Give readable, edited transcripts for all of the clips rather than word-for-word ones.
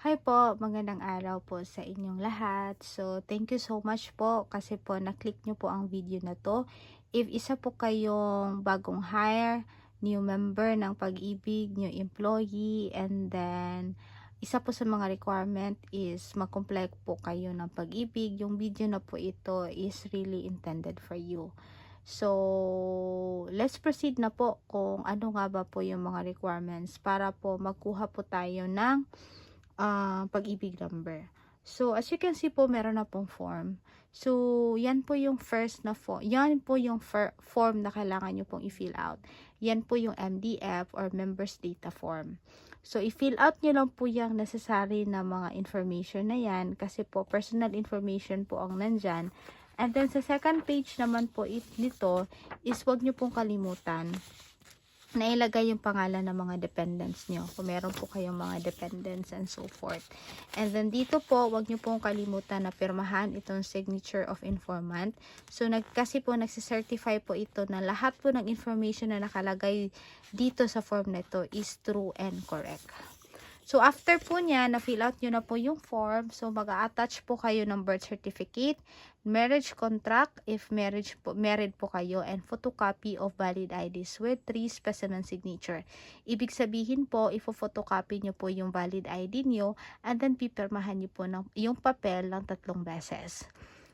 Hi po, magandang araw po sa inyong lahat. So, thank you so much po kasi po na-click nyo po ang video na to. If isa po kayong bagong hire, new member ng Pag-ibig, new employee, and then isa po sa mga requirement is mag-comply po kayo ng Pag-ibig. Yung video na po ito is really intended for you. So, let's proceed na po kung ano nga ba po yung mga requirements para po magkuha po tayo ng Pag-ibig number. So, as you can see po, meron na pong form. So, yan po yung first na form. Yan po yung form na kailangan nyo pong i-fill out. Yan po yung MDF or Members Data Form. So, i-fill out nyo lang po yung necessary na mga information na yan kasi po personal information po ang nandyan. And then, sa second page naman po nito is wag nyo pong kalimutan na ilagay yung pangalan ng mga dependents nyo. Kung meron po kayong mga dependents and so forth. And then dito po, wag nyo pong kalimutan na pirmahan itong signature of informant. So, kasi po nagsicertify po ito na lahat po ng information na nakalagay dito sa form na ito is true and correct. So, after po niya, na-fill out nyo na po yung form. So, mag-a-attach po kayo ng birth certificate, marriage contract, if married po kayo, and photocopy of valid IDs with 3 specimen signature. Ibig sabihin po, ifo-photocopy nyo po yung valid ID nyo, and then pipirmahan nyo po yung papel ng 3 beses.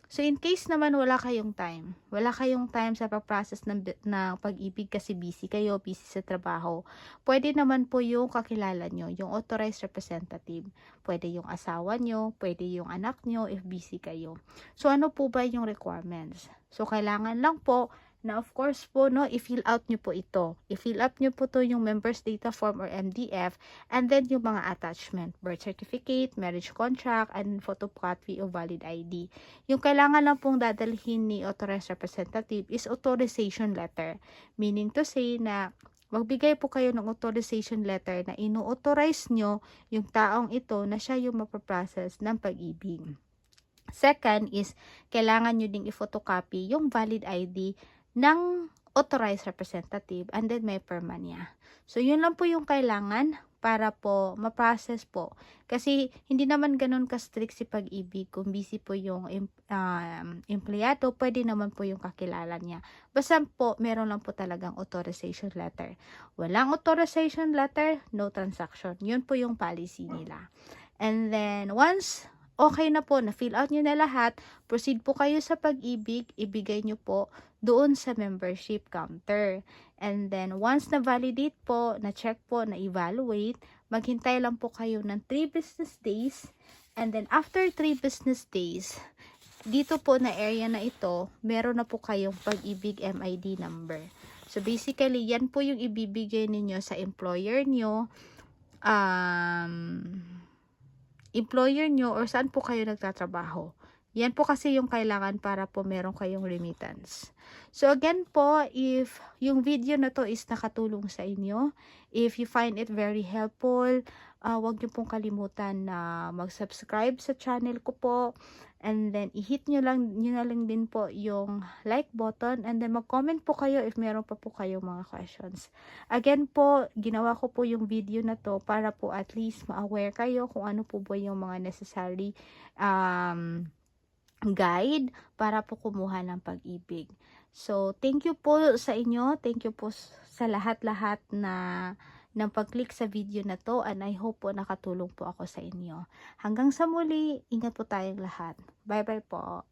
So, in case naman wala kayong time sa pag-process ng Pag-ibig kasi busy sa trabaho, pwede naman po yung kakilala nyo, yung authorized representative. Pwede yung asawa nyo, pwede yung anak nyo if busy kayo. So, ano po ba yung requirements? So, kailangan lang po na of course po, no, i-fill out nyo po ito. I-fill up nyo po to yung Members Data Form or MDF, and then yung mga attachment, birth certificate, marriage contract, and photocopy of valid ID. Yung kailangan lang pong dadalhin ni authorized representative is authorization letter. Meaning to say na magbigay po kayo ng authorization letter na ino-authorize nyo yung taong ito na siya yung mapaprocess ng Pag-ibig. Second is, kailangan nyo ding i-photocopy yung valid ID ng authorized representative, and then may perma niya. So, yun lang po yung kailangan para po ma-process po. Kasi, hindi naman ganun ka-strict si Pag-ibig. Kung busy po yung empleyado, pwede naman po yung kakilala niya. Basta po, meron lang po talagang authorization letter. Walang authorization letter, no transaction. Yun po yung policy nila. And then, once okay na po, na-fill out nyo na lahat, proceed po kayo sa Pag-ibig, ibigay nyo po doon sa membership counter. And then, once na-validate po, na-check po, na-evaluate, maghintay lang po kayo ng 3 business days. And then, after 3 business days, dito po na area na ito, meron na po kayong Pag-ibig MID number. So, basically, yan po yung ibibigay ninyo sa employer nyo, or saan po kayo nagtatrabaho. Yan po kasi yung kailangan para po meron kayong remittance. So again po, if yung video na to is nakatulong sa inyo, if you find it very helpful, wag niyo pong kalimutan na mag-subscribe sa channel ko po. And then, i-hit nyo na lang din po yung like button. And then, mag-comment po kayo if meron pa po kayong mga questions. Again po, ginawa ko po yung video na to para po at least ma-aware kayo kung ano po ba yung mga necessary guide para po kumuha ng Pag-ibig. So, thank you po sa inyo. Thank you po sa lahat-lahat ng pag-click sa video na to, and I hope po nakatulong po ako sa inyo. Hanggang sa muli, ingat po tayong lahat. Bye-bye po.